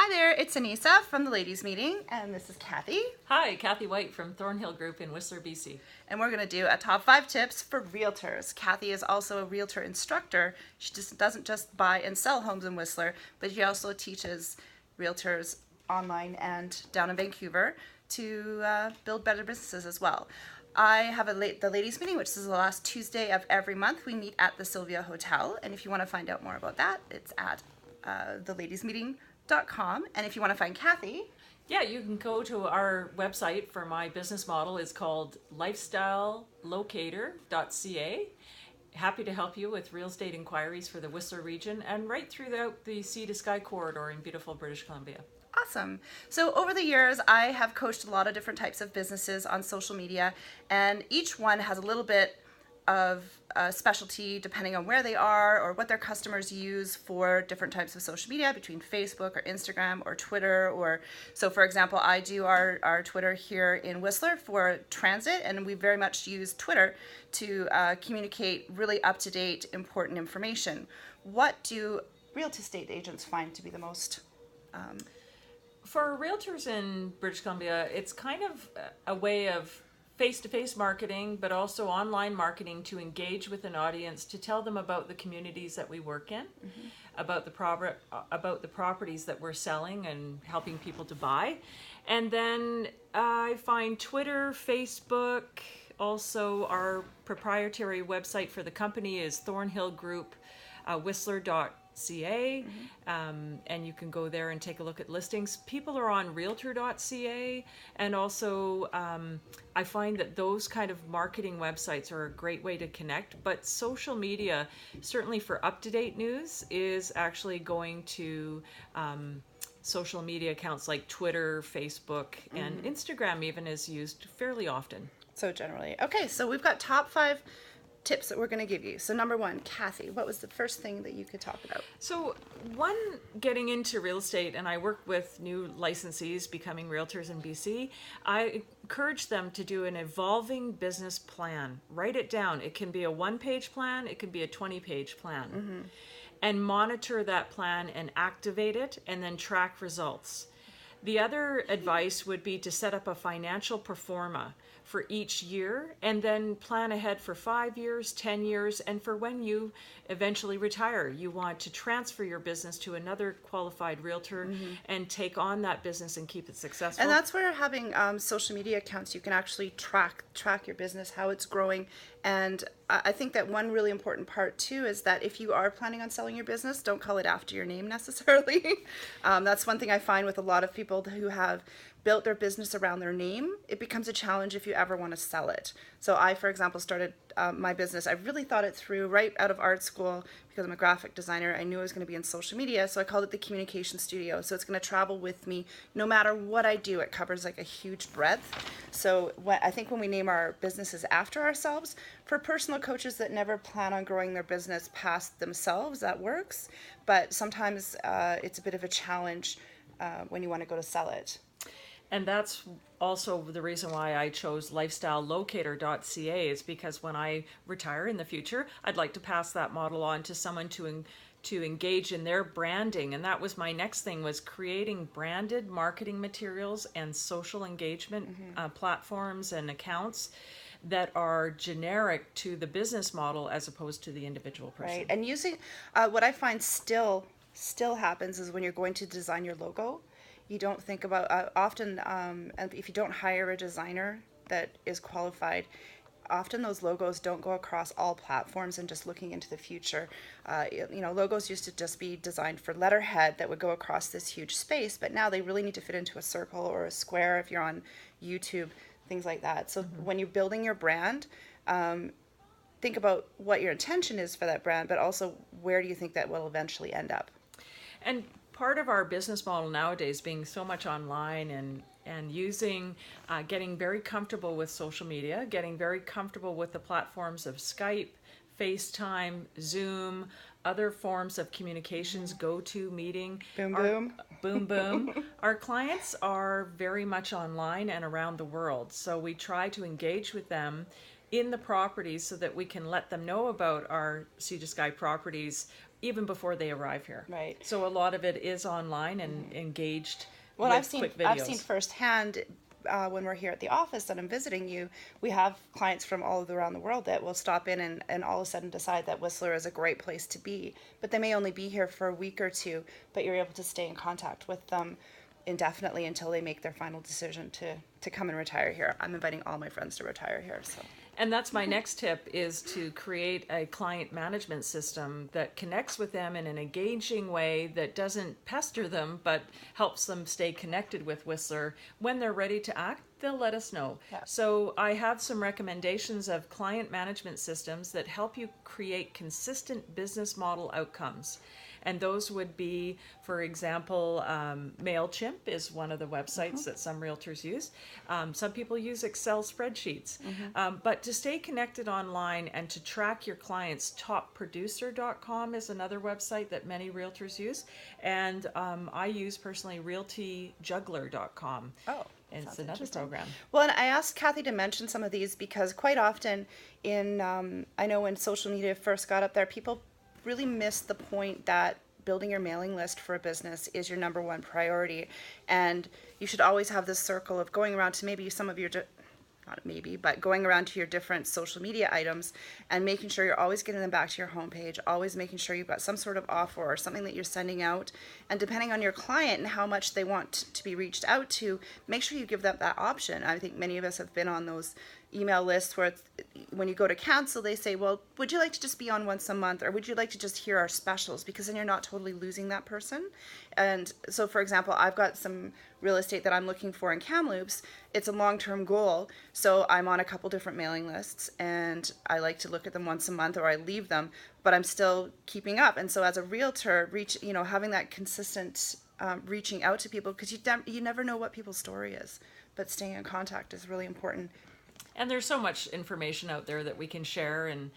Hi there, it's Anissa from the ladies meeting, and this is Kathy. Hi, Kathy White from Thornhill Group in Whistler, BC. And we're going to do a top 5 tips for realtors. Kathy is also a realtor instructor. She just doesn't just buy and sell homes in Whistler, but she also teaches realtors online and down in Vancouver to build better businesses as well. I have the ladies meeting, which is the last Tuesday of every month. We meet at the Sylvia Hotel, and if you want to find out more about that, it's at theladiesmeeting.com. And if you want to find Kathy, yeah, you can go to our website for my business model. It's called lifestylelocator.ca. Happy to help you with real estate inquiries for the Whistler region and right throughout the Sea to Sky corridor in beautiful British Columbia. Awesome. So over the years, I have coached a lot of different types of businesses on social media, and each one has a little bit of specialty depending on where they are or what their customers use for different types of social media, between Facebook or Instagram or Twitter. Or so, for example, I do our Twitter here in Whistler for transit, and we very much use Twitter to communicate really up-to-date, important information. What do real estate agents find to be the most For realtors in British Columbia, it's kind of a way of face-to-face marketing, but also online marketing to engage with an audience, to tell them about the communities that we work in, about the properties that we're selling and helping people to buy. And then I find Twitter, Facebook, also our proprietary website for the company is Thornhill Group Whistler.ca. And you can go there and take a look at listings. People are on Realtor.ca, and also I find that those kind of marketing websites are a great way to connect. But social media, certainly for up-to-date news, is actually going to social media accounts like Twitter, Facebook, and Instagram even is used fairly often. So generally. Okay, so we've got top 5 tips that we're going to give you. So number 1, Kathy, what was the first thing that you could talk about? So one, getting into real estate, and I work with new licensees becoming realtors in BC, I encourage them to do an evolving business plan. Write it down. It can be a 1-page plan, it can be a 20-page plan. And monitor that plan and activate it, and then track results. The other advice would be to set up a financial pro forma for each year, and then plan ahead for 5 years, 10 years, and for when you eventually retire. You want to transfer your business to another qualified realtor and take on that business and keep it successful. And that's where having social media accounts, you can actually track your business, how it's growing. And I think that one really important part too is that if you are planning on selling your business, don't call it after your name necessarily. That's one thing I find with a lot of people who have built their business around their name. It becomes a challenge if you ever want to sell it. So I, for example, started my business. I really thought it through right out of art school because I'm a graphic designer. I knew I was going to be in social media, so I called it the Communication Studio. So it's going to travel with me no matter what I do. It covers like a huge breadth. So I think when we name our businesses after ourselves, for personal coaches that never plan on growing their business past themselves, that works. But sometimes it's a bit of a challenge when you want to go to sell it. And that's also the reason why I chose lifestylelocator.ca, is because when I retire in the future, I'd like to pass that model on to someone to engage in their branding. And that was my next thing, was creating branded marketing materials and social engagement platforms and accounts that are generic to the business model as opposed to the individual person. Right. And using what I find still happens is when you're going to design your logo, you don't think about often, and if you don't hire a designer that is qualified, often those logos don't go across all platforms. And just looking into the future, logos used to just be designed for letterhead that would go across this huge space, but now they really need to fit into a circle or a square if you're on YouTube, things like that. So when you're building your brand, think about what your intention is for that brand, but also where do you think that will eventually end up. And part of our business model nowadays being so much online and using, getting very comfortable with social media, getting very comfortable with the platforms of Skype, FaceTime, Zoom, other forms of communications, GoToMeeting. Boom. Our clients are very much online and around the world, so we try to engage with them in the properties so that we can let them know about our Sea to Sky properties even before they arrive here. Right. So a lot of it is online and engaged Well, with I've seen quick videos. I've seen firsthand when we're here at the office and I'm visiting you. We have clients from all around the world that will stop in and all of a sudden decide that Whistler is a great place to be. But they may only be here for a week or two, but you're able to stay in contact with them indefinitely until they make their final decision to come and retire here. I'm inviting all my friends to retire here. So. And that's my next tip, is to create a client management system that connects with them in an engaging way that doesn't pester them, but helps them stay connected with Whistler. When they're ready to act, they'll let us know. Yeah. So I have some recommendations of client management systems that help you create consistent business model outcomes. And those would be, for example, MailChimp is one of the websites that some realtors use. Some people use Excel spreadsheets. But to stay connected online and to track your clients, topproducer.com is another website that many realtors use. And I use personally realtyjuggler.com. Oh. And it's another program. Well, and I asked Kathy to mention some of these because quite often I know when social media first got up there, people really miss the point that building your mailing list for a business is your number one priority. And you should always have this circle of going around to maybe some of your, not maybe, but going around to your different social media items and making sure you're always getting them back to your homepage, always making sure you've got some sort of offer or something that you're sending out. And depending on your client and how much they want to be reached out to, make sure you give them that option. I think many of us have been on those email lists where when you go to cancel, they say, well, would you like to just be on once a month, or would you like to just hear our specials? Because then you're not totally losing that person. And so, for example, I've got some real estate that I'm looking for in Kamloops. It's a long-term goal, so I'm on a couple different mailing lists, and I like to look at them once a month, or I leave them, but I'm still keeping up. And so as a realtor, having that consistent reaching out to people, because you never know what people's story is, but staying in contact is really important. And there's so much information out there that we can share and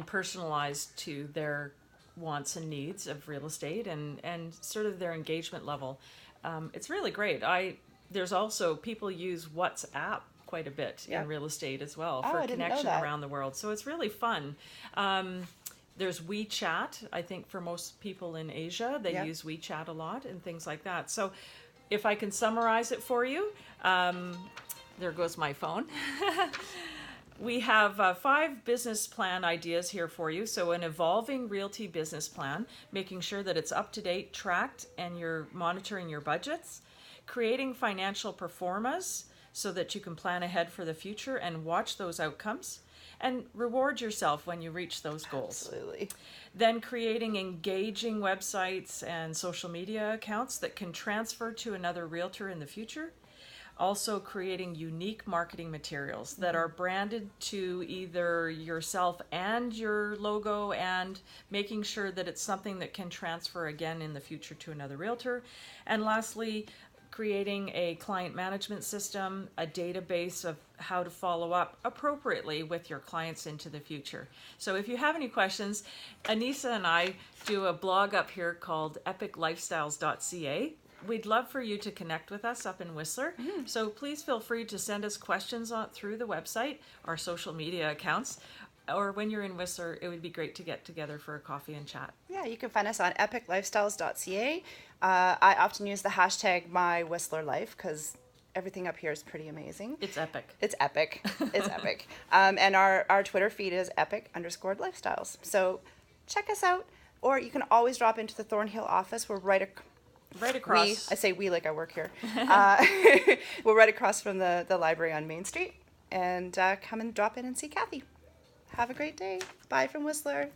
personalize to their wants and needs of real estate and sort of their engagement level. It's really great. There's also, people use WhatsApp quite a bit in real estate as well for connection around the world. So it's really fun. There's WeChat. I think for most people in Asia, they use WeChat a lot and things like that. So if I can summarize it for you, there goes my phone. We have 5 business plan ideas here for you. So an evolving realty business plan, making sure that it's up to date, tracked, and you're monitoring your budgets. Creating financial performas so that you can plan ahead for the future and watch those outcomes. And reward yourself when you reach those goals. Absolutely. Then creating engaging websites and social media accounts that can transfer to another realtor in the future. Also creating unique marketing materials that are branded to either yourself and your logo, and making sure that it's something that can transfer again in the future to another realtor. And lastly, creating a client management system, a database of how to follow up appropriately with your clients into the future. So if you have any questions, Anissa and I do a blog up here called epiclifestyles.ca. We'd love for you to connect with us up in Whistler. So please feel free to send us questions through the website, our social media accounts, or when you're in Whistler, it would be great to get together for a coffee and chat. Yeah, you can find us on epiclifestyles.ca. I often use the hashtag #MyWhistlerLife because everything up here is pretty amazing. It's epic. It's epic. It's epic. And our Twitter feed is epic_lifestyles. So check us out, or you can always drop into the Thornhill office. We're right across. I say we like I work here. We're right across from the library on Main Street. And come and drop in and see Kathy. Have a great day. Bye from Whistler.